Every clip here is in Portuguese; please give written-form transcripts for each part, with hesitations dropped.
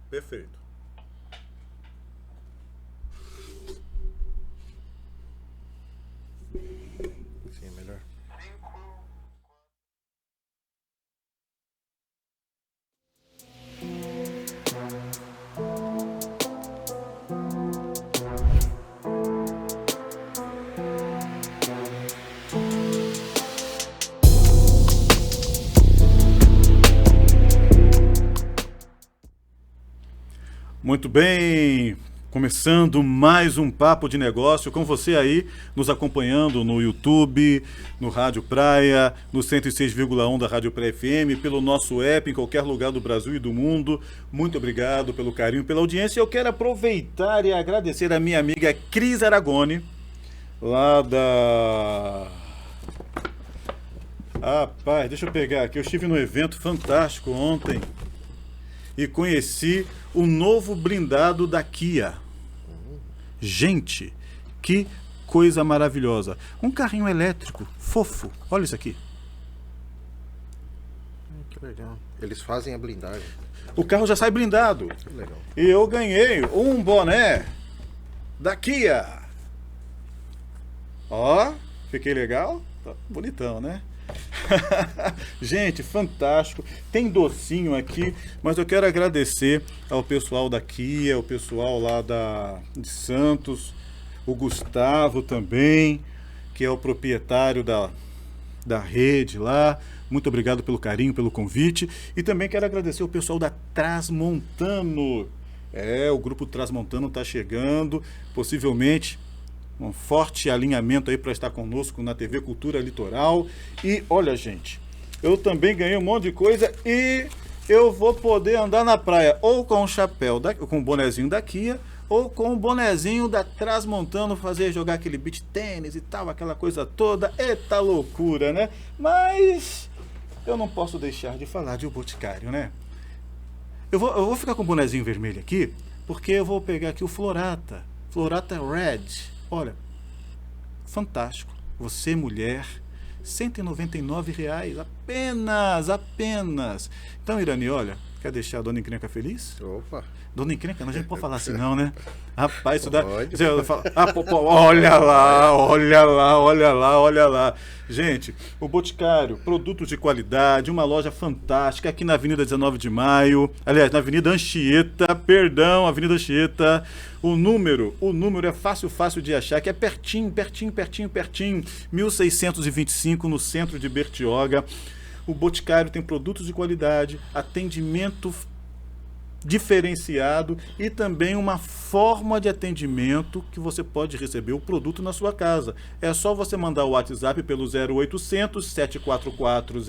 Perfeito. Sim, é melhor. Muito bem, começando mais um Papo de Negócio com você aí, nos acompanhando no YouTube, no Rádio Praia, no 106,1 da Rádio Praia FM, pelo nosso app em qualquer lugar do Brasil e do mundo. Muito obrigado pelo carinho, pela audiência. Eu quero aproveitar e agradecer a minha amiga Cris Aragoni, lá da... Rapaz, deixa eu pegar aqui, eu estive num evento fantástico ontem e conheci o novo blindado da Kia. Gente, que coisa maravilhosa. Um carrinho elétrico, fofo. Olha isso aqui. Que legal. Eles fazem a blindagem. O carro já sai blindado. Que legal. E eu ganhei um boné da Kia. Ó, fiquei legal? Tá bonitão, né? Gente, fantástico. Tem docinho aqui, mas eu quero agradecer ao pessoal da Kia, o pessoal lá de Santos, o Gustavo também, que é o proprietário da rede lá. Muito obrigado pelo carinho, pelo convite. E também quero agradecer o pessoal da Transmontano. O grupo Transmontano está chegando, possivelmente um forte alinhamento aí para estar conosco na TV Cultura Litoral. E olha, gente, eu também ganhei um monte de coisa e eu vou poder andar na praia ou com o chapéu, com o bonezinho da Kia, ou com o bonezinho da Transmontano, jogar aquele beach tênis e tal, aquela coisa toda. Eita loucura, né? Mas eu não posso deixar de falar de O Boticário, né? Eu vou ficar com o bonezinho vermelho aqui, porque eu vou pegar aqui o Florata Red. Olha, fantástico. Você, mulher, R$199, apenas. Então, Irani, olha, quer deixar a Dona Encrenca feliz? Opa. Dona Encrenca, não, a gente não pode falar assim não, né? Rapaz, isso dá... Pode. Olha lá. Gente, o Boticário, produtos de qualidade, uma loja fantástica aqui na Avenida 19 de Maio, aliás, na Avenida Anchieta, Avenida Anchieta. O número é fácil de achar, que é pertinho, 1625 no centro de Bertioga. O Boticário tem produtos de qualidade, atendimento diferenciado e também uma forma de atendimento que você pode receber o produto na sua casa. É só você mandar o WhatsApp pelo 0800 744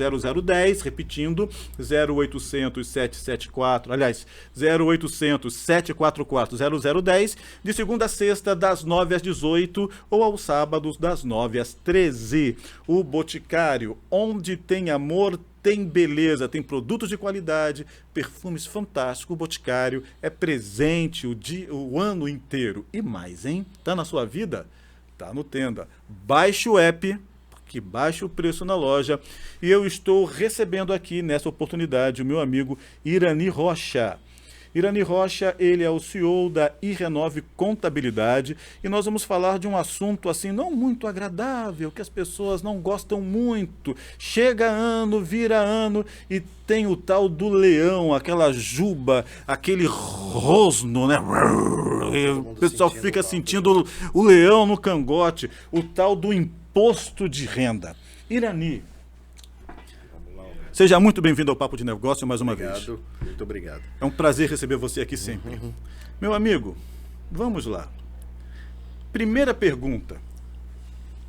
0010, repetindo, 0800 774, aliás, 0800 744 0010, de segunda a sexta, das 9 às 18 ou aos sábados, das 9 às 13. O Boticário, onde tem amor, tem beleza, tem produtos de qualidade, perfumes fantásticos. O Boticário é presente o ano inteiro. E mais, hein? Tá na sua vida? Tá no Tenda. Baixe o app, que baixa o preço na loja. E eu estou recebendo aqui, nessa oportunidade, o meu amigo Irani Rocha. Irani Rocha, ele é o CEO da iRenove Contabilidade e nós vamos falar de um assunto assim não muito agradável, que as pessoas não gostam muito. Chega ano, vira ano e tem o tal do leão, aquela juba, aquele rosno, né? O pessoal fica sentindo o leão no cangote, o tal do imposto de renda. Irani, seja muito bem-vindo ao Papo de Negócio mais uma vez. Muito obrigado. É um prazer receber você aqui sempre. Meu amigo, vamos lá. Primeira pergunta.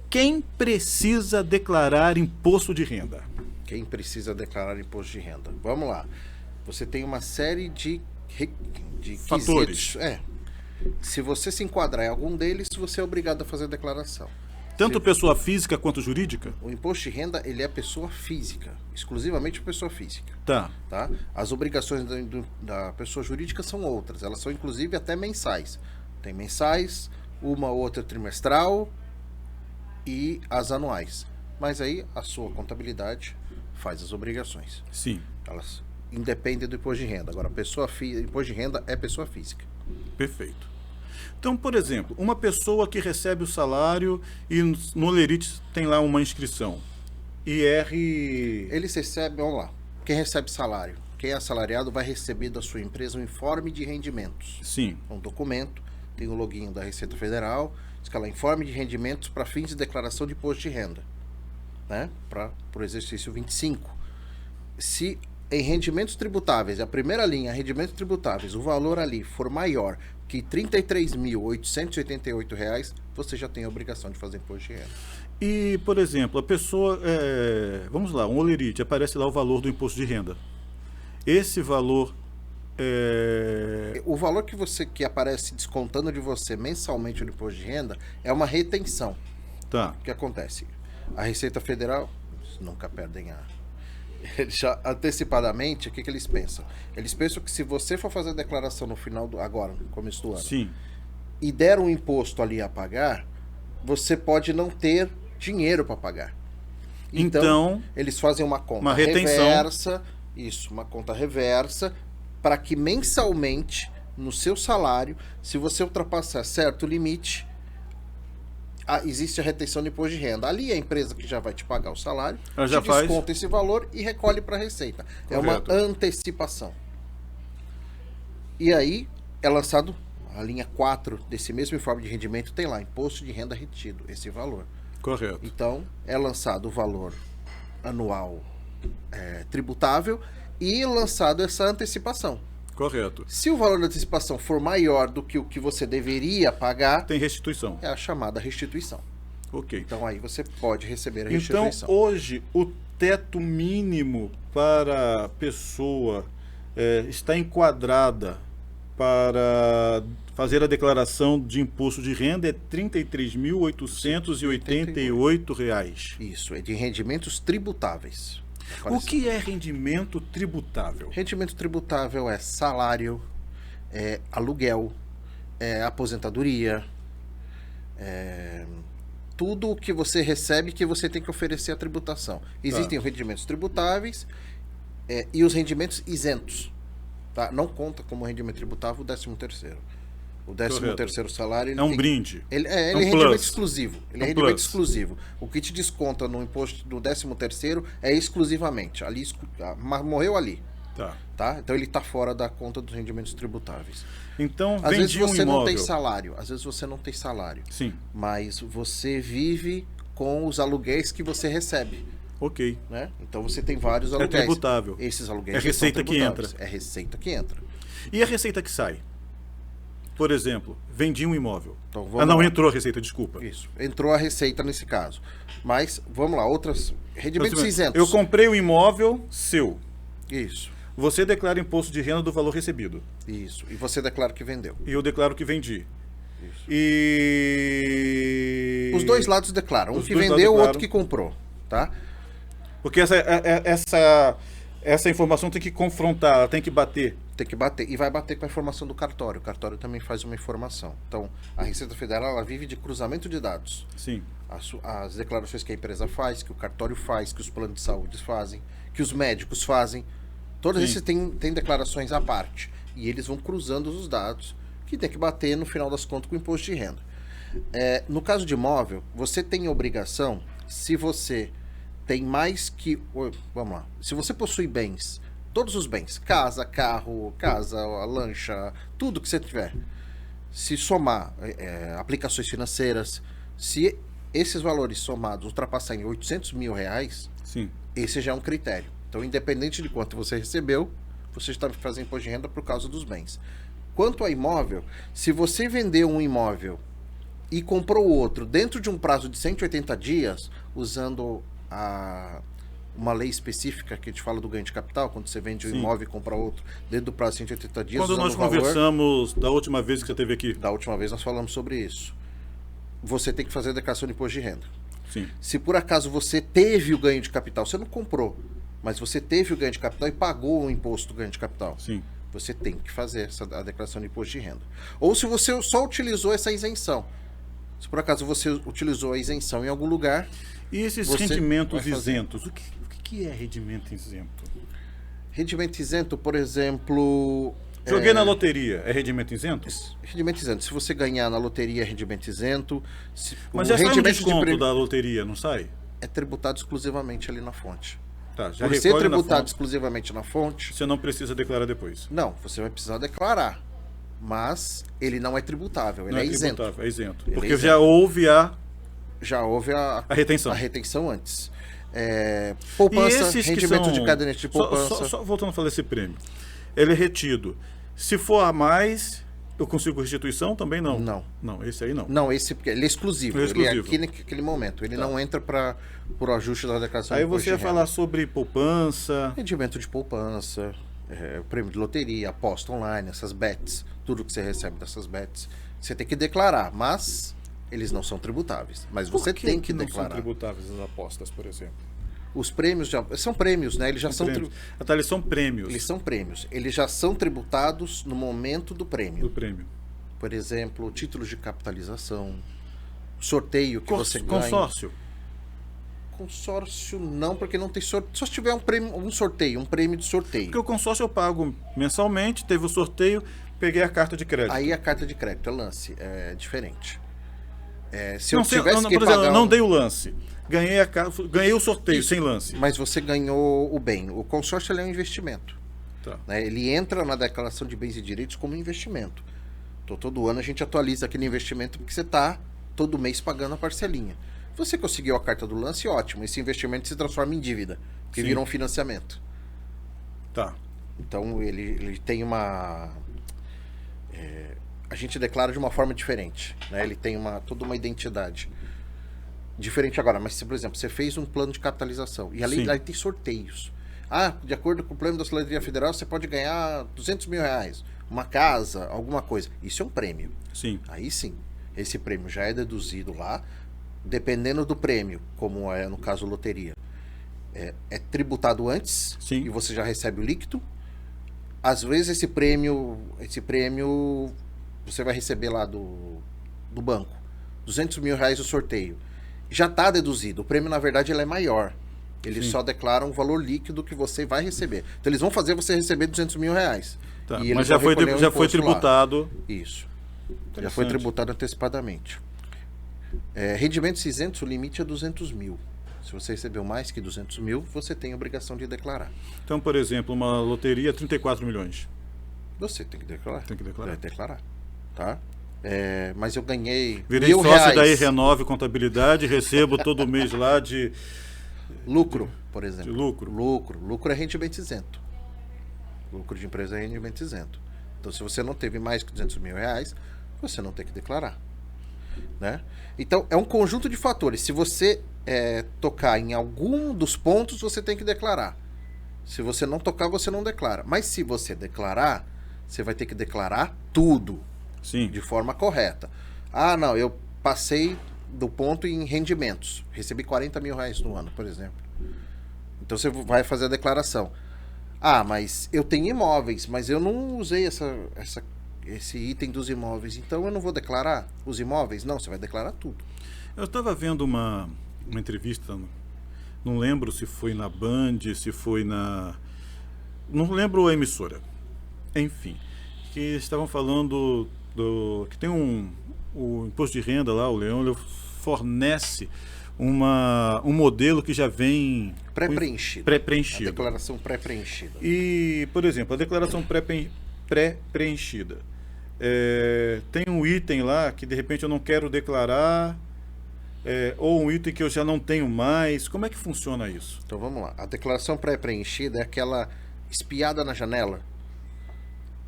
Quem precisa declarar imposto de renda? Quem precisa declarar imposto de renda? Vamos lá. Você tem uma série de fatores. Quesitos. Se você se enquadrar em algum deles, você é obrigado a fazer a declaração. Tanto pessoa física quanto jurídica? O imposto de renda, ele é pessoa física, exclusivamente pessoa física. Tá. As obrigações da pessoa jurídica são outras, elas são inclusive até mensais. Tem mensais, uma ou outra trimestral e as anuais. Mas aí a sua contabilidade faz as obrigações. Sim. independe do imposto de renda. Agora, imposto de renda é pessoa física. Perfeito. Então, por exemplo, uma pessoa que recebe o salário e no Olerite tem lá uma inscrição. IR... Eles recebem, vamos lá, quem recebe salário, quem é assalariado vai receber da sua empresa um informe de rendimentos. Sim. Um documento, tem o login da Receita Federal, escala informe de rendimentos para fins de declaração de imposto de renda, né? Para o exercício 25. Se em rendimentos tributáveis, a primeira linha, rendimentos tributáveis, o valor ali for maior que R$ 33.888, você já tem a obrigação de fazer imposto de renda. E, por exemplo, a pessoa, vamos lá, um Olerite, aparece lá o valor do imposto de renda. Esse valor O valor que aparece descontando de você mensalmente no imposto de renda é uma retenção. Tá. O que acontece? A Receita Federal, eles nunca perdem já antecipadamente, o que eles pensam? Eles pensam que se você for fazer a declaração no final agora, no começo do ano, Sim. e der um imposto ali a pagar, você pode não ter dinheiro para pagar. Então, eles fazem uma conta uma retenção. reversa, uma conta reversa, para que mensalmente, no seu salário, se você ultrapassar certo limite, existe a retenção de imposto de renda. Ali a empresa que já vai te pagar o salário, ela já desconta esse valor e recolhe para a Receita. Correto. É uma antecipação. E aí é lançado a linha 4 desse mesmo informe de rendimento, tem lá, imposto de renda retido, esse valor. Correto. Então, é lançado o valor anual tributável e lançado essa antecipação. Correto. Se o valor da antecipação for maior do que o que você deveria pagar, tem restituição. É a chamada restituição. Ok. Então aí você pode receber a restituição. Então, hoje, o teto mínimo para a pessoa está enquadrada para fazer a declaração de imposto de renda é R$ 33.888. Isso, é de rendimentos tributáveis. O que é rendimento tributável? Rendimento tributável é salário, é aluguel, é aposentadoria, tudo o que você recebe que você tem que oferecer a tributação. Existem os rendimentos tributáveis e os rendimentos isentos. Tá? Não conta como rendimento tributável o 13º. O 13º salário... Ele é um brinde. Ele é rendimento exclusivo. Ele é rendimento exclusivo. O que te desconta no imposto do 13º é exclusivamente. Ali, morreu ali. Tá? Então ele está fora da conta dos rendimentos tributáveis. Então, às vezes você não tem salário. Às vezes você não tem salário. Sim. Mas você vive com os aluguéis que você recebe. Ok. Né? Então você tem vários aluguéis. É tributável. Esses aluguéis é receita que entra. É receita que entra. E a receita que sai? Por exemplo, vendi um imóvel. Então, não entrou a receita, desculpa. Isso, entrou a receita nesse caso. Mas, vamos lá, outras... Rendimentos isentos. Eu comprei um imóvel seu. Isso. Você declara imposto de renda do valor recebido. Isso. E você declara que vendeu. E eu declaro que vendi. Isso. E... Os dois lados declaram. Um que vendeu, o outro que comprou. Tá? Porque essa informação tem que confrontar, ela tem que bater. Tem que bater. E vai bater com a informação do cartório. O cartório também faz uma informação. Então, a Receita Federal ela vive de cruzamento de dados. Sim. As declarações que a empresa faz, que o cartório faz, que os planos de saúde fazem, que os médicos fazem. Todos esses têm declarações à parte. E eles vão cruzando os dados que tem que bater, no final das contas, com o imposto de renda. No caso de imóvel, você tem obrigação, se você tem mais que... Vamos lá. Se você possui bens... Todos os bens, casa, carro, lancha, tudo que você tiver. Se somar aplicações financeiras, se esses valores somados ultrapassarem R$800 mil, sim, esse já é um critério. Então, independente de quanto você recebeu, você está fazendo imposto de renda por causa dos bens. Quanto a imóvel, se você vendeu um imóvel e comprou outro dentro de um prazo de 180 dias, usando uma lei específica que a gente fala do ganho de capital, quando você vende um imóvel e compra outro dentro do prazo de 180 dias. Quando nós conversamos da última vez que você esteve aqui. Da última vez nós falamos sobre isso. Você tem que fazer a declaração de imposto de renda. Sim. Se por acaso você teve o ganho de capital, você não comprou, mas você teve o ganho de capital e pagou o imposto do ganho de capital. Sim. Você tem que fazer a declaração de imposto de renda. Ou se você só utilizou essa isenção. Se por acaso você utilizou a isenção em algum lugar... E esses rendimentos isentos? O que é rendimento isento? Rendimento isento, por exemplo... Joguei na loteria, é rendimento isento? Rendimento isento. Se você ganhar na loteria, é rendimento isento. Mas já sai um desconto da loteria, não sai? É tributado exclusivamente ali na fonte. Tá, já Por ser recolhe na tributado fonte. exclusivamente na fonte... Você não precisa declarar depois. Não, você vai precisar declarar. Mas ele não é tributável, ele Não é isento. tributável, é isento. Ele é Porque isento. já houve a A retenção. a retenção antes. Poupança, rendimento de caderneta de poupança. Só voltando a falar desse prêmio. Ele é retido. Se for a mais, eu consigo restituição? Também não? Não. Não, esse aí não. Não, esse ele é exclusivo. Ele é exclusivo. Ele é aqui naquele momento. Ele não entra para o ajuste da declaração Aí de imposto você ia de renda. falar sobre poupança. Rendimento de poupança, prêmio de loteria, aposta online, essas bets, tudo que você recebe dessas bets, você tem que declarar, mas eles não são tributáveis. Mas você tem que não declarar. são tributáveis as apostas, por exemplo? Os prêmios são prêmios, né? Eles já são Prêmios. Tá, eles são prêmios eles são prêmios. Eles já são tributados no momento do do prêmio. prêmio. Por exemplo, títulos de capitalização, sorteio que você ganha. Consórcio. Consórcio não, porque não tem sorteio. Só se tiver um prêmio, um sorteio, um prêmio de sorteio. Porque o consórcio eu pago mensalmente, teve o sorteio, peguei a carta de crédito. Aí a carta de crédito é lance, é diferente. Se eu não, tivesse não, que por exemplo, pagar não dei o lance. Ganhei o sorteio sem lance. mas você ganhou o bem. O consórcio ele é um investimento. Tá. Né? Ele entra na declaração de bens e direitos como investimento. Então, todo ano a gente atualiza aquele investimento porque você está todo mês pagando a parcelinha. Você conseguiu a carta do lance, ótimo. Esse investimento se transforma em dívida, que Sim. vira um financiamento. Tá. Então ele tem uma... a gente declara de uma forma diferente. Né? Ele tem toda uma identidade. Diferente agora, mas se, por exemplo, você fez um plano de capitalização e ali tem sorteios. De acordo com o plano da Loteria Federal, você pode ganhar 200 mil reais, uma casa, alguma coisa. Isso é um prêmio. Sim. Aí sim, esse prêmio já é deduzido lá, dependendo do prêmio, como é no caso loteria. É tributado antes. Sim. E você já recebe o líquido. Às vezes esse prêmio você vai receber lá do banco, 200 mil reais o sorteio. Já está deduzido. O prêmio, na verdade, ele é maior. Eles só declaram o valor líquido que você vai receber. Então, eles vão fazer você receber 200 mil reais. Tá. E eles Mas vão já foi recolher o imposto lá. tributado. Isso. Já Interessante. foi tributado antecipadamente. Rendimentos isentos, o limite é 200 mil. Se você recebeu mais que 200 mil, você tem a obrigação de declarar. Então, por exemplo, uma loteria, 34 milhões. Você tem que declarar. Tem que declarar. Deve declarar. Tá? Mas eu ganhei Virei R$ 1.000. sócio da Renove Contabilidade, recebo todo mês lá de Lucro, por exemplo. de lucro. Lucro é rendimento isento. Lucro de empresa é rendimento isento. Então, se você não teve mais que 200 mil reais, você não tem que declarar. Né? Então, é um conjunto de fatores. Se você tocar em algum dos pontos, você tem que declarar. Se você não tocar, você não declara. Mas se você declarar, você vai ter que declarar tudo. Sim. De forma correta. Não, eu passei do ponto em rendimentos. Recebi 40 mil reais no ano, por exemplo. Então você vai fazer a declaração. Mas eu tenho imóveis, mas eu não usei esse item dos imóveis. Então eu não vou declarar os imóveis? Não, você vai declarar tudo. Eu estava vendo uma entrevista, não lembro se foi na Band, se foi na... Não lembro a emissora. Enfim, que estavam falando que tem o imposto de renda lá, o Leão, ele fornece um modelo que já vem pré-preenchido. Pré-preenchido. A declaração pré-preenchida. E, por exemplo, a declaração pré-preenchida. Tem um item lá que de repente eu não quero declarar, ou um item que eu já não tenho mais. Como é que funciona isso? Então vamos lá. A declaração pré-preenchida é aquela espiada na janela.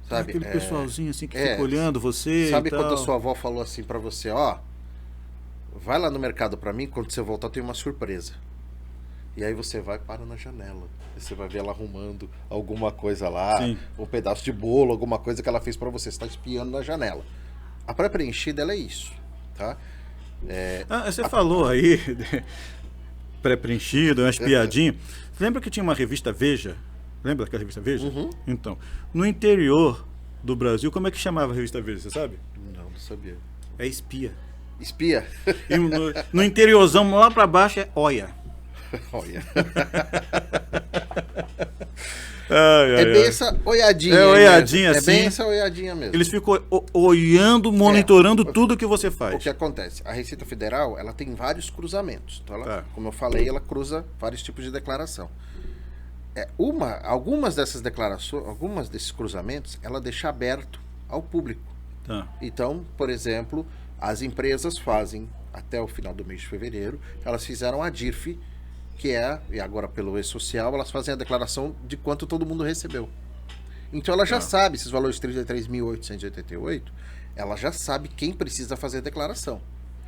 Sabe? Aquele pessoalzinho assim que fica olhando você. Sabe e tal. quando a sua avó falou assim pra você, vai lá no mercado pra mim, quando você voltar tem uma surpresa. E aí você vai e para na janela. E você vai ver ela arrumando alguma coisa lá, Sim. um pedaço de bolo, alguma coisa que ela fez pra você. Você está espiando na janela. A pré-preenchida, ela é isso, tá? Você falou aí, pré-preenchido, uma espiadinha. Lembra que tinha uma revista Veja? Lembra daquela revista Veja? Uhum. Então, no interior do Brasil, como é que chamava a revista Veja, você sabe? Não sabia. É espia. Espia? E no interiorzão, lá pra baixo, é oia. Olha. É bem essa olhadinha. É olhadinha, mesmo. assim. É bem essa olhadinha mesmo. Eles ficam olhando, monitorando tudo que você faz. O que acontece? A Receita Federal, ela tem vários cruzamentos. Então, ela, Tá. como eu falei, ela cruza vários tipos de declaração. Algumas dessas declarações, algumas desses cruzamentos, ela deixa aberto ao público. Tá. Então, por exemplo, as empresas fazem, até o final do mês de fevereiro, elas fizeram a DIRF, que é, e agora pelo E-Social, elas fazem a declaração de quanto todo mundo recebeu. Então ela já sabe, esses valores 33.888, ela já sabe quem precisa fazer a declaração.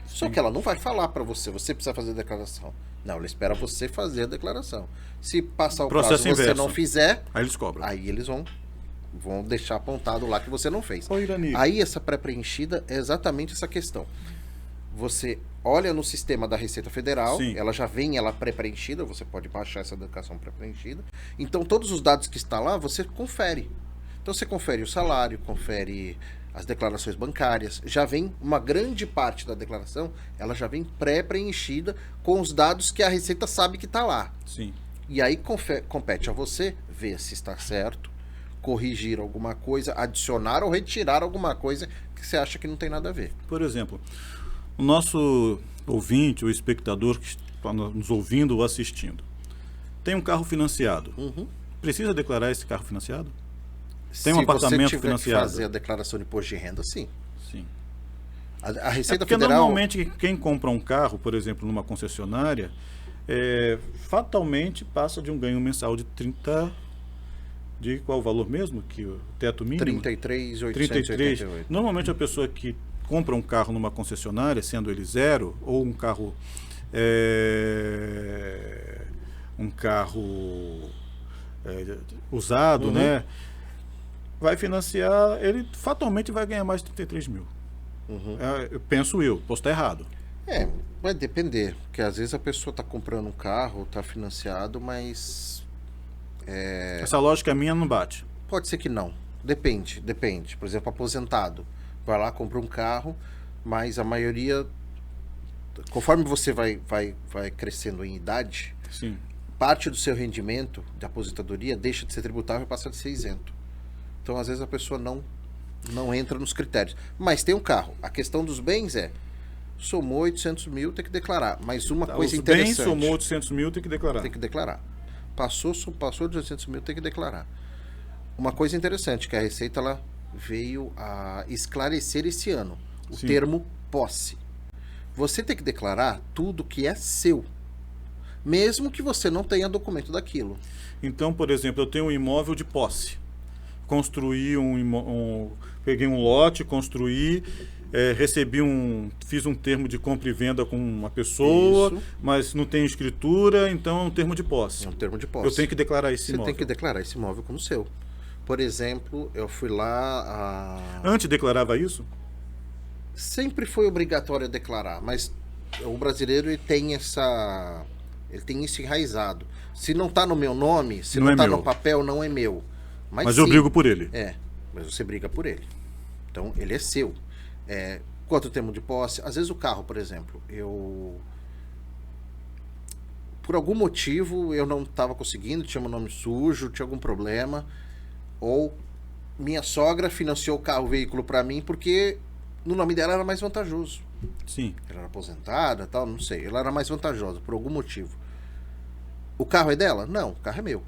Só que ela não vai falar para você precisa fazer a declaração. Não, ela espera você fazer a declaração. Se passar o Processo prazo e você inverso. não fizer, Aí eles cobram. aí eles vão deixar apontado lá que você não fez. Ô, Irani. Aí essa pré-preenchida é exatamente essa questão. Você olha no sistema da Receita Federal, Sim. ela já vem ela pré-preenchida, você pode baixar essa declaração pré-preenchida. Então todos os dados que estão lá, você confere. Então você confere o salário, confere as declarações bancárias, já vem uma grande parte da declaração, ela já vem pré-preenchida com os dados que a Receita sabe que está lá. Sim. E aí compete a você ver se está certo, corrigir alguma coisa, adicionar ou retirar alguma coisa que você acha que não tem nada a ver. Por exemplo, o nosso ouvinte, o espectador que está nos ouvindo ou assistindo, tem um carro financiado. Precisa declarar esse carro financiado? Tem um apartamento Se você tiver financiado? que fazer a declaração de imposto de renda, sim. Sim. A Receita Porque Federal... normalmente quem compra um carro, por exemplo, numa concessionária, fatalmente passa de um ganho mensal de 30... De qual o valor mesmo? Que o teto mínimo? 33.888. Normalmente a pessoa que compra um carro numa concessionária, sendo ele zero, ou um carro usado, né? Vai financiar, ele fatalmente vai ganhar mais de 33 mil. Penso eu, posso estar errado. Vai depender, porque às vezes a pessoa está comprando um carro, está financiado, mas Essa lógica minha não bate. pode ser que não. Depende. Por exemplo, aposentado. Vai lá, compra um carro, mas a maioria, conforme você vai crescendo em idade, Sim. parte do seu rendimento de aposentadoria deixa de ser tributável e passa de ser isento. Então, às vezes, a pessoa não entra nos critérios. Mas tem um carro. A questão dos bens somou 800 mil, tem que declarar. Mas uma coisa Os interessante... bens somou 800 mil, tem que declarar. Tem que declarar. Passou de 800 mil, tem que declarar. Uma coisa interessante, que a Receita ela veio a esclarecer esse ano. O Sim. termo posse. Você tem que declarar tudo que é seu. Mesmo que você não tenha documento daquilo. Então, por exemplo, eu tenho um imóvel de posse. Construí peguei um lote, construí, fiz um termo de compra e venda com uma pessoa, Isso. mas não tem escritura, então é um termo de posse. É um termo de posse. Eu tenho que declarar esse Você imóvel. tem que declarar esse imóvel como seu. Por exemplo, eu fui lá... Antes declarava isso? Sempre foi obrigatório declarar, mas o brasileiro ele tem isso enraizado. Se não está no meu nome, se Não não é está meu. no papel, não é meu. Mas eu sim, brigo por ele. mas você briga por ele. Então, ele é seu. Quanto termo de posse? Às vezes o carro, por exemplo, por algum motivo eu não estava conseguindo, tinha meu nome sujo, tinha algum problema, ou minha sogra financiou o veículo para mim porque no nome dela era mais vantajoso. Sim. Ela era aposentada, tal, não sei. Ela era mais vantajosa por algum motivo. O carro é dela? Não, o carro é meu.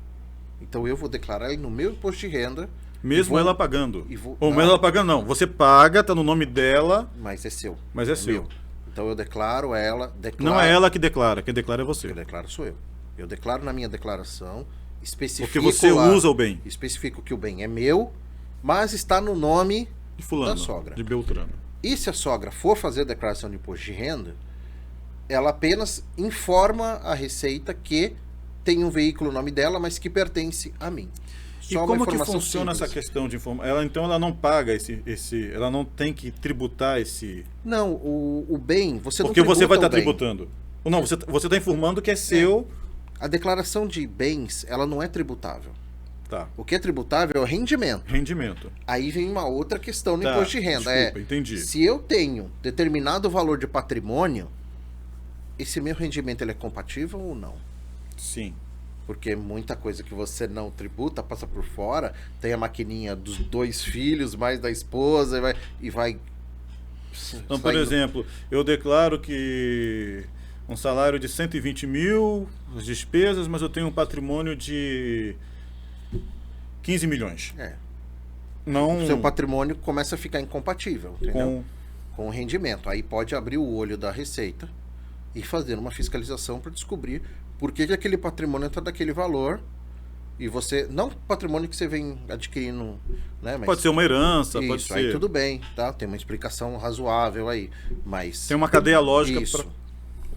Então eu vou declarar ele no meu imposto de renda. Mesmo ela pagando. Ou mesmo ela pagando, não. Você paga, tá no nome dela, mas é seu. mas é seu. Meu. Então eu declaro ela. Não é ela que declara, quem declara é você. Quem declara sou eu. Eu declaro na minha declaração, especifico Porque você usa o bem. Especifico que o bem é meu, mas está no nome De fulano, da sogra. de Beltrano. E se a sogra for fazer a declaração de imposto de renda, ela apenas informa a Receita que tem um veículo no nome dela, mas que pertence a mim. E como que funciona essa questão de informação? Então ela não paga ela não tem que tributar esse... Não, o bem, você Porque não você vai tributa estar o bem. tributando. Não, você está informando que é seu... A declaração de bens, ela não é tributável. Tá. O que é tributável é o rendimento. Rendimento. Aí vem uma outra questão no Tá, imposto de renda. desculpa, entendi. Se eu tenho determinado valor de patrimônio, esse meu rendimento ele é compatível ou não? Sim. Porque muita coisa que você não tributa passa por fora. Tem a maquininha dos 2 filhos, mais da esposa, e vai Então, por exemplo, eu declaro que um salário de 120 mil, as despesas, mas eu tenho um patrimônio de 15 milhões. Não O seu patrimônio começa a ficar incompatível, entendeu? com... Com o rendimento. Aí pode abrir o olho da Receita e fazer uma fiscalização para descobrir por que aquele patrimônio está daquele valor. E você, não patrimônio que você vem adquirindo, né? Mas Pode ser uma herança, isso, pode ser... aí tudo bem, tá? Tem uma explicação razoável aí, mas... Tem uma cadeia lógica isso.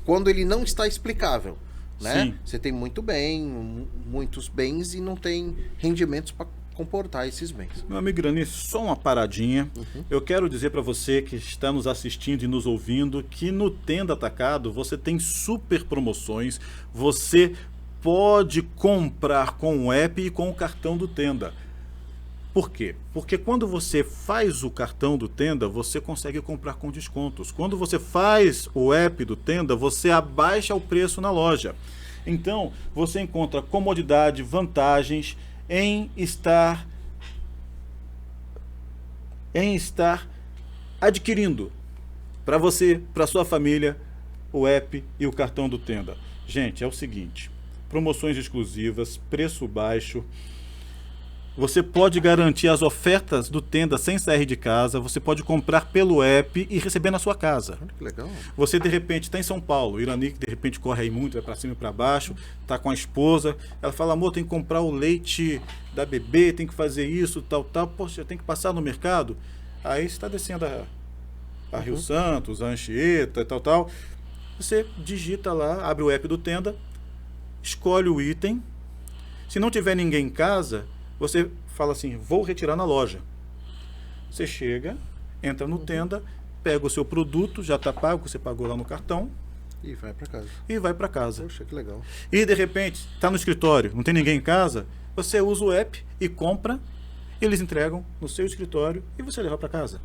Quando ele não está explicável, né? Sim. Você tem muito bem, muitos bens e não tem rendimentos para comportar esses bens. Meu amigo Irani, só uma paradinha. Eu quero dizer para você que está nos assistindo e nos ouvindo que no Tenda Atacado você tem super promoções. Você pode comprar com o app e com o cartão do Tenda. Por quê? Porque quando você faz o cartão do Tenda, você consegue comprar com descontos. Quando você faz o app do Tenda, você abaixa o preço na loja. Então, você encontra comodidade, vantagens em estar adquirindo para você, para sua família, o app e o cartão do Tenda. Gente, é o seguinte, promoções exclusivas, preço baixo, você pode garantir as ofertas do Tenda sem sair de casa, você pode comprar pelo app e receber na sua casa. Que legal. Você de repente está em São Paulo, Irani que de repente corre aí muito, vai para cima e para baixo, está com a esposa, ela fala, amor, tem que comprar o leite da bebê, tem que fazer isso, tal, poxa, tem que passar no mercado. Aí você está descendo a Rio Santos, a Anchieta, tal, você digita lá, abre o app do Tenda, escolhe o item, se não tiver ninguém em casa, você fala assim, vou retirar na loja. Você chega, entra no Tenda, pega o seu produto, já está pago, você pagou lá no cartão. E vai para casa. E vai para casa. Poxa, que legal. E de repente, está no escritório, não tem ninguém em casa, você usa o app e compra, eles entregam no seu escritório e você leva para casa.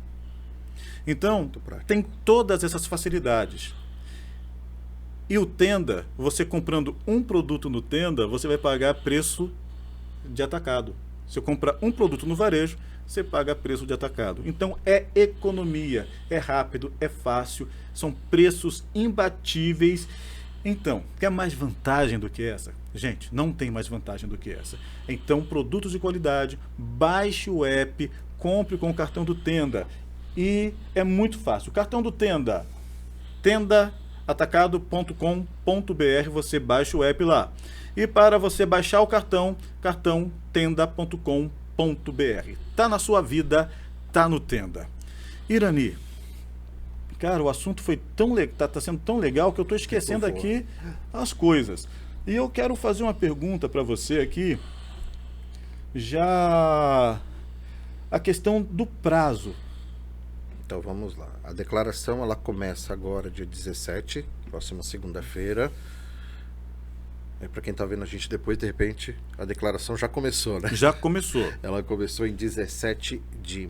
Então, tem todas essas facilidades. E o Tenda, você comprando um produto no Tenda, você vai pagar preço de atacado. Se eu comprar um produto no varejo, você paga preço de atacado. Então é economia, é rápido, é fácil, são preços imbatíveis. Então, quer mais vantagem do que essa? Gente, não tem mais vantagem do que essa. Então, produtos de qualidade, baixe o app, compre com o cartão do Tenda. E é muito fácil. O cartão do Tenda, tendaatacado.com.br, você baixa o app lá. E para você baixar o cartão, cartão-tenda.com.br. Tá na sua vida, tá no Tenda. Irani, cara, o assunto foi tão tá sendo tão legal que eu estou esquecendo aqui as coisas. E eu quero fazer uma pergunta para você aqui, já a questão do prazo. Então vamos lá. A declaração ela começa agora dia 17, próxima segunda-feira. Para quem está vendo a gente depois, de repente, a declaração já começou, né? Já começou. Ela começou em 17 de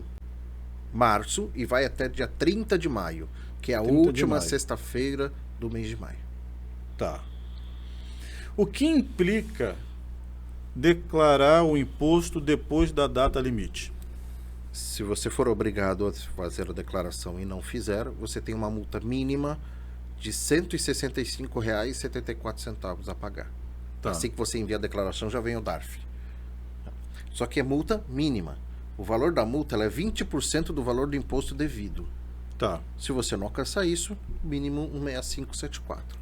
março e vai até dia 30 de maio, que é a última sexta-feira do mês de maio. Tá. O que implica declarar o imposto depois da data limite? Se você for obrigado a fazer a declaração e não fizer, você tem uma multa mínima de R$ 165,74 a pagar. Tá. Assim que você envia a declaração, já vem o DARF. Só que é multa mínima. O valor da multa ela é 20% do valor do imposto devido. Tá. Se você não alcançar isso, mínimo 16574.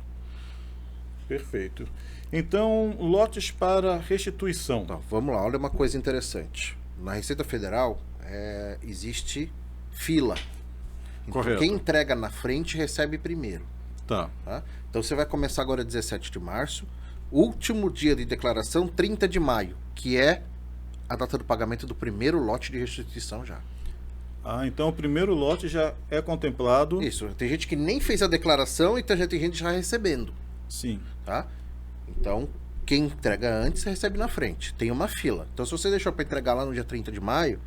Perfeito. Então, lotes para restituição. Então, vamos lá, olha uma coisa interessante. Na Receita Federal, existe fila. Então, correto. Quem entrega na frente recebe primeiro. Tá. Então você vai começar agora 17 de março, último dia de declaração 30 de maio, que é a data do pagamento do primeiro lote de restituição já. Então o primeiro lote já é contemplado. Isso, tem gente que nem fez a declaração e já tem gente já recebendo. Sim. Tá? Então, quem entrega antes recebe na frente. Tem uma fila. Então se você deixou para entregar lá no dia 30 de maio,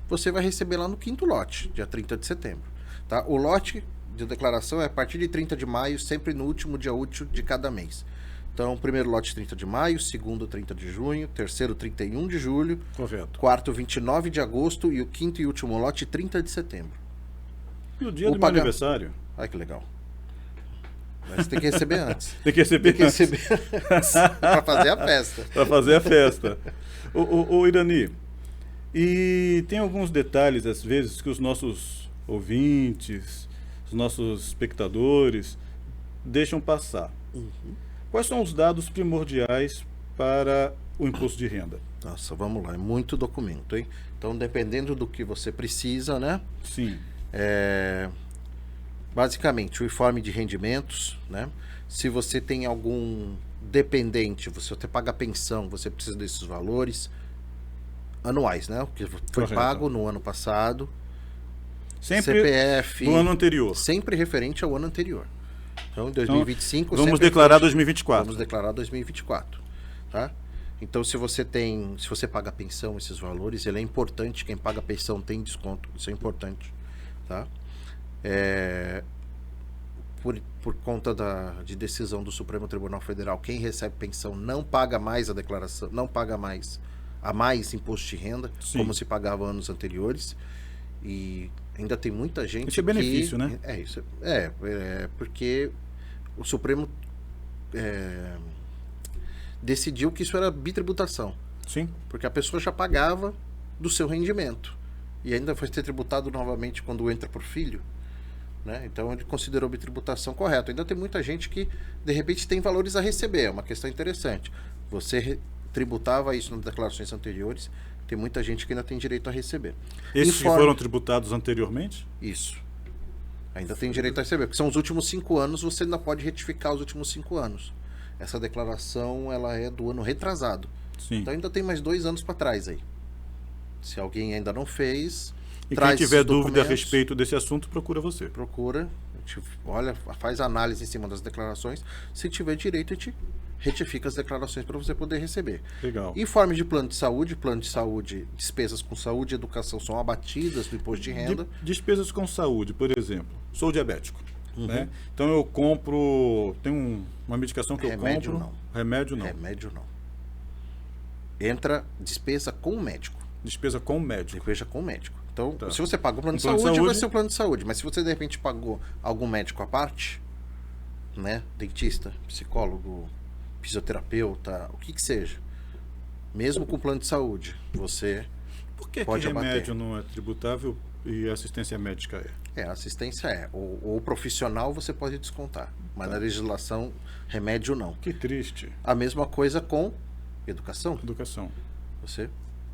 você vai receber lá no quinto lote, dia 30 de setembro. Tá? O lote de declaração é a partir de 30 de maio, sempre no último dia útil de cada mês. Então, primeiro lote 30 de maio, segundo 30 de junho, terceiro 31 de julho, Correto. quarto 29 de agosto e o quinto e último lote 30 de setembro. E o dia do meu aniversário? Ai, que legal. Mas tem que receber antes. Tem que receber Tem que antes. receber antes para fazer a festa. Para fazer a festa. Ô Irani, e tem alguns detalhes, às vezes, que os nossos ouvintes, os nossos espectadores deixam passar. Quais são os dados primordiais para o imposto de renda? Nossa, vamos lá, é muito documento, hein? Então, dependendo do que você precisa, né? Sim. Basicamente, o informe de rendimentos, né? Se você tem algum dependente, você até paga pensão, você precisa desses valores anuais, né? O que foi Correto. pago no ano passado. Sempre CPF. do ano anterior. Sempre referente ao ano anterior. Então, em 2025... Vamos sempre declarar referente- 2024. Vamos declarar 2024, tá? Então, se você paga pensão, esses valores, ele é importante, quem paga pensão tem desconto, isso é importante, tá? Por conta de decisão do Supremo Tribunal Federal, quem recebe pensão não paga mais a declaração, não paga mais imposto de renda, Sim. como se pagava anos anteriores. E ainda tem muita gente Isso é benefício, né? Isso porque o Supremo decidiu que isso era bitributação, Sim. porque a pessoa já pagava do seu rendimento e ainda vai ser tributado novamente quando entra por filho, né? Então ele considerou bitributação correta. Ainda tem muita gente que de repente tem valores a receber, é uma questão interessante. Você tributava isso nas declarações anteriores, tem muita gente que ainda tem direito a receber. Esses que foram tributados anteriormente? Isso. Ainda tem direito a receber, porque são os últimos 5 anos, você ainda pode retificar os últimos 5 anos. Essa declaração, ela é do ano retrasado. Sim. Então ainda tem mais 2 anos para trás aí. Se alguém ainda não fez, E quem traz tiver esses dúvida a documentos, respeito desse assunto, procura você. procura, a gente olha, faz análise em cima das declarações. Se tiver direito, a gente retifica as declarações para você poder receber. Legal. Informe de plano de saúde, despesas com saúde e educação são abatidas do imposto de renda. Despesas com saúde, por exemplo. Sou diabético. Né? Então eu compro. Tem uma medicação que Remédio, eu compro. não. Remédio não. Remédio não. Entra despesa com o médico. Despesa com médico. Despesa com o médico. Então, Tá. se você paga o plano de plano de saúde, vai saúde. ser o plano de saúde. Mas se você de repente pagou algum médico à parte, né? Dentista, psicólogo, fisioterapeuta, o que que seja. Mesmo com plano de saúde, você Por que pode remédio abater. não é tributável e assistência médica é? Assistência é. O profissional você pode descontar. Mas na legislação, remédio não. Que triste. A mesma coisa com educação. Educação. Você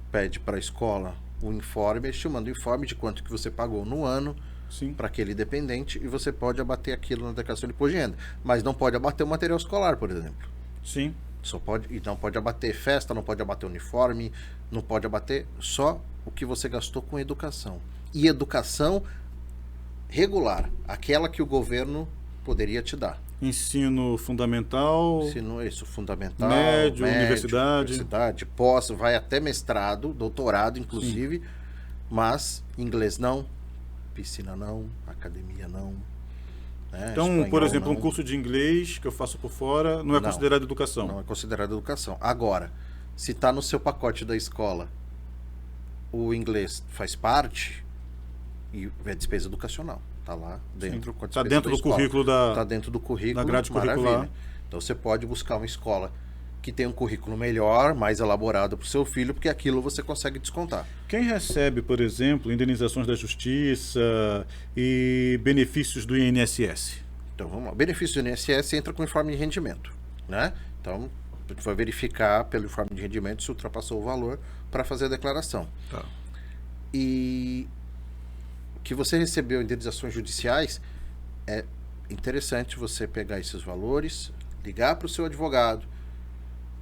pede para a escola o informe, eles te mandam o informe de quanto que você pagou no ano Sim. para aquele dependente e você pode abater aquilo na declaração de imposto de renda. Mas não pode abater o material escolar, por exemplo. Sim. Não pode abater festa, não pode abater uniforme, não pode abater só o que você gastou com educação. E educação regular, aquela que o governo poderia te dar. Ensino fundamental. Ensino isso, fundamental, Médio, universidade. Pós, vai até mestrado, doutorado inclusive, mas inglês não, piscina não, academia não. Né? Então, Espanhol por exemplo, não. um curso de inglês que eu faço por fora não é Não. considerado educação. Não é considerado educação. Agora, se está no seu pacote da escola, o inglês faz parte e é despesa educacional. Está lá dentro. com a Está despesa dentro da do escola. currículo da. Está dentro do currículo. da grade maravilha. curricular. Então você pode buscar uma escola que tem um currículo melhor, mais elaborado para o seu filho, porque aquilo você consegue descontar. Quem recebe, por exemplo, indenizações da justiça e benefícios do INSS? Então vamos lá. O benefício do INSS entra com informe de rendimento, né? Então a gente vai verificar pelo informe de rendimento se ultrapassou o valor para fazer a declaração. Tá. E que você recebeu indenizações judiciais, é interessante você pegar esses valores, ligar para o seu advogado,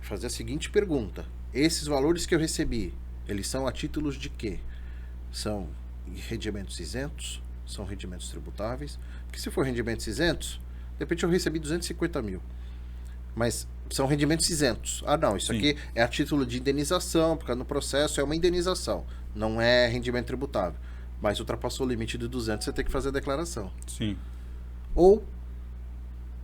fazer a seguinte pergunta: esses valores que eu recebi, eles são a títulos de quê? São rendimentos isentos? São rendimentos tributáveis? Porque se for rendimentos isentos, de repente eu recebi 250 mil, mas são rendimentos isentos. Ah não, isso Sim. aqui é a título de indenização, porque no processo é uma indenização, não é rendimento tributável. Mas ultrapassou o limite de 200, você tem que fazer a declaração. Sim. Ou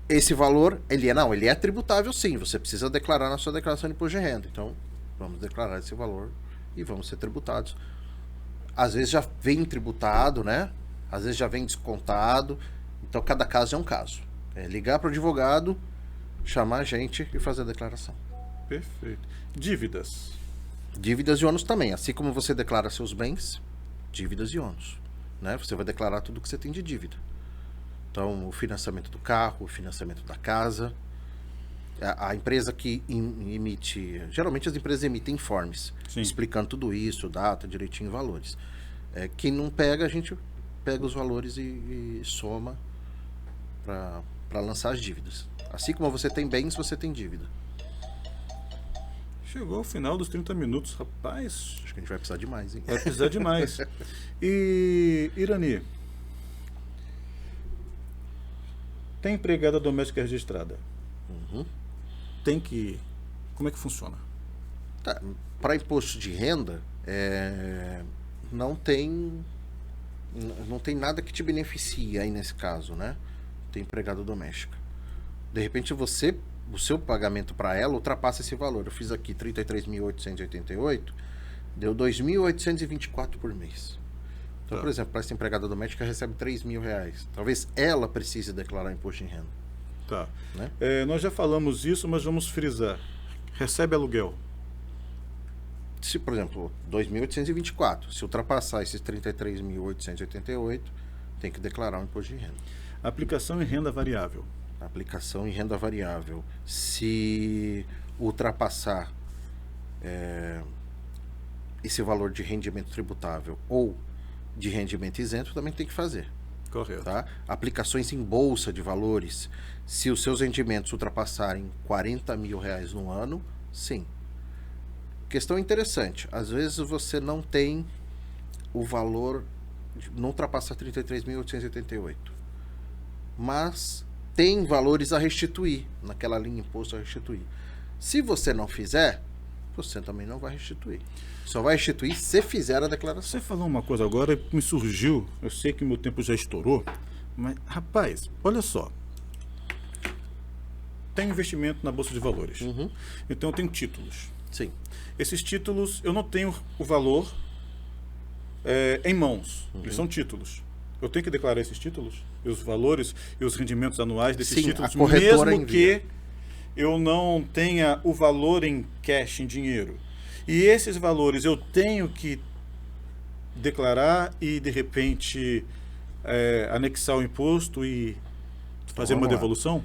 esse valor, ele é tributável sim, você precisa declarar na sua declaração de imposto de renda. Então, vamos declarar esse valor e vamos ser tributados. Às vezes já vem tributado, né? Às vezes já vem descontado. Então, cada caso é um caso. É ligar para o advogado, chamar a gente e fazer a declaração. Perfeito. Dívidas. Dívidas e ônus também. Assim como você declara seus bens, dívidas e ônus, né? Você vai declarar tudo que você tem de dívida. Então, o financiamento do carro, o financiamento da casa. A empresa que emite... Geralmente as empresas emitem informes, Sim. explicando tudo isso, data, direitinho, valores. Quem não pega, a gente pega os valores e soma para lançar as dívidas. Assim como você tem bens, você tem dívida. Chegou ao final dos 30 minutos, rapaz. Acho que a gente vai precisar de mais, hein? Vai precisar demais. E, Irani, tem empregada doméstica registrada? Uhum. Tem que... Como é que funciona? Tá. Para imposto de renda, não tem nada que te beneficie aí nesse caso, né? Tem empregada doméstica. De repente o seu pagamento para ela ultrapassa esse valor. Eu fiz aqui 33.888, deu 2.824 por mês. Então, por exemplo, para essa empregada doméstica recebe R$3.000. Talvez ela precise declarar imposto de renda. Tá. Né? Nós já falamos isso, mas vamos frisar. Recebe aluguel? Se, por exemplo, 2.824, se ultrapassar esses 33.888, tem que declarar o imposto de renda. Aplicação em renda variável. Aplicação em renda variável. Se ultrapassar esse valor de rendimento tributável ou de rendimento isento, também tem que fazer. Correto. Tá? Aplicações em bolsa de valores. Se os seus rendimentos ultrapassarem R$40.000 no ano, sim. Questão interessante. Às vezes você não tem o valor, não ultrapassa 33.888. Mas tem valores a restituir, naquela linha imposto a restituir. Se você não fizer, você também não vai restituir. Só vai restituir se fizer a declaração. Você falou uma coisa agora que me surgiu, eu sei que meu tempo já estourou, mas, rapaz, olha só. Tem investimento na Bolsa de Valores. Uhum. Então eu tenho títulos. Sim. Esses títulos, eu não tenho o valor em mãos. Eles são títulos. Eu tenho que declarar esses títulos? E os valores e os rendimentos anuais desses Sim, títulos, a corretora mesmo envia. que eu não tenha o valor em cash, em dinheiro. E esses valores eu tenho que declarar e, de repente, anexar o imposto e fazer uma Vamos lá. devolução?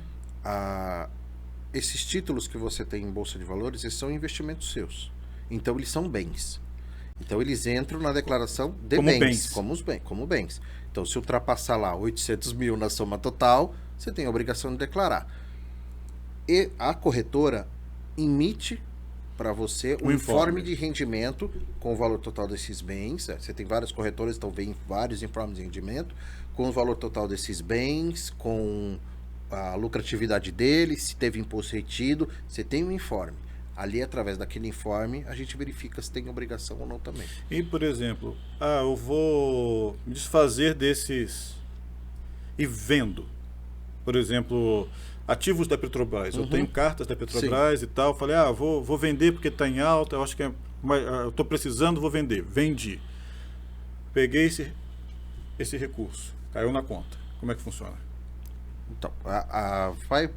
Esses títulos que você tem em Bolsa de Valores, esses são investimentos seus. Então, eles são bens. Então, eles entram na declaração de Como bens. como bens. Então, se ultrapassar lá 800 mil na soma total, você tem a obrigação de declarar. E a corretora emite para você um informe de rendimento com o valor total desses bens. Você tem várias corretoras, então vem vários informes de rendimento com o valor total desses bens, com a lucratividade deles, se teve imposto retido, você tem um informe. Ali, através daquele informe, a gente verifica se tem obrigação ou não também. E, por exemplo, eu vou me desfazer desses e vendo. Por exemplo, ativos da Petrobras. Eu tenho cartas da Petrobras e tal. Falei, vou vender porque está em alta, eu acho que eu estou precisando, vou vender. Vendi. Peguei esse recurso. Caiu na conta. Como é que funciona? Então,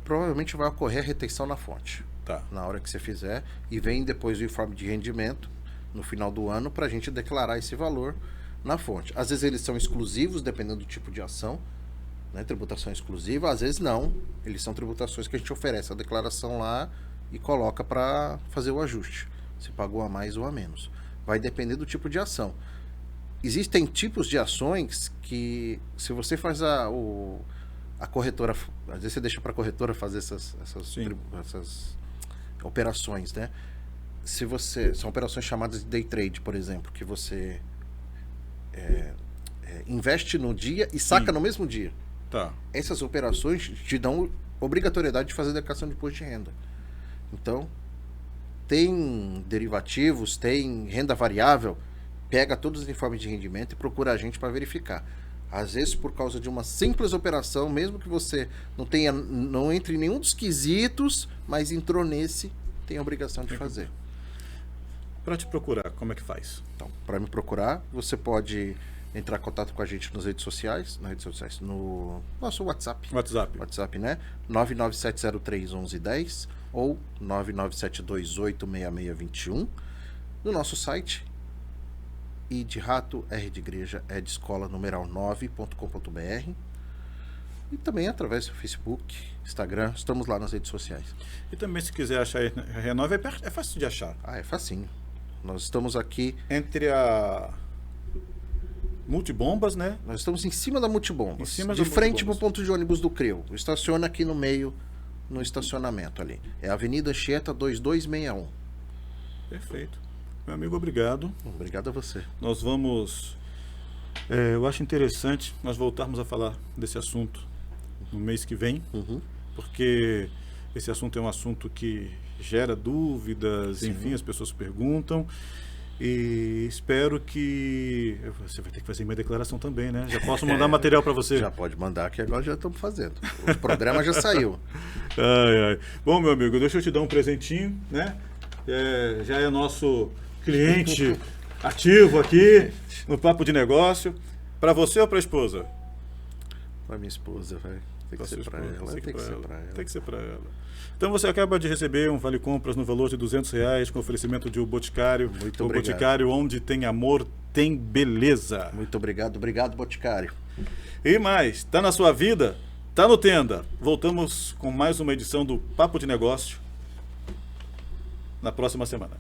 provavelmente vai ocorrer a retenção na fonte. Tá. Na hora que você fizer. E vem depois o informe de rendimento no final do ano para a gente declarar esse valor na fonte. Às vezes eles são exclusivos, dependendo do tipo de ação. Né, tributação exclusiva, às vezes não. Eles são tributações que a gente oferece a declaração lá e coloca para fazer o ajuste. Se pagou a mais ou a menos. Vai depender do tipo de ação. Existem tipos de ações que, se você faz a corretora, às vezes você deixa para a corretora fazer essas operações, né? São operações chamadas de day trade, por exemplo, que você investe no dia e saca no mesmo dia. Tá. Essas operações te dão obrigatoriedade de fazer declaração de imposto de renda. Então, tem derivativos, tem renda variável, pega todos os informes de rendimento e procura a gente para verificar. Às vezes, por causa de uma simples operação, mesmo que você não entre em nenhum dos quesitos, mas entrou nesse, tem a obrigação de fazer. Para te procurar, como é que faz? Então, para me procurar, você pode entrar em contato com a gente nas redes sociais, no nosso WhatsApp. WhatsApp, né? 997031110 ou 997286621. No nosso site, I de rato, R de igreja, E de escola, numeral 9.com.br. E também através do Facebook, Instagram, estamos lá nas redes sociais. E também, se quiser achar a Renove, é fácil de achar. É facinho. Nós estamos aqui... Entre a Multibombas, né? Nós estamos em cima da Multibombas. Em cima de da frente para o Multibombas. ponto de ônibus do CREU. Estaciona aqui no meio, no estacionamento ali. É a Avenida Anchieta 2261. Perfeito. Meu amigo, obrigado. Obrigado a você. Nós vamos... eu acho interessante nós voltarmos a falar desse assunto no mês que vem, porque esse assunto é um assunto que gera dúvidas, enfim, as pessoas perguntam, e espero que... Você vai ter que fazer minha declaração também, né? Já posso mandar material para você? Já pode mandar, que agora já estamos fazendo. O programa já saiu. Bom, meu amigo, deixa eu te dar um presentinho, né? Já é nosso cliente ativo aqui no Papo de Negócio. Para você ou para a esposa? Para minha esposa, vai. Tem que ser para ela. Tem que ser para ela. Então você acaba de receber um vale compras no valor de R$200 com oferecimento de O Boticário. Muito obrigado. O Boticário, onde tem amor, tem beleza. Muito obrigado. Obrigado, Boticário. E mais, tá na sua vida, tá no Tenda. Voltamos com mais uma edição do Papo de Negócio na próxima semana.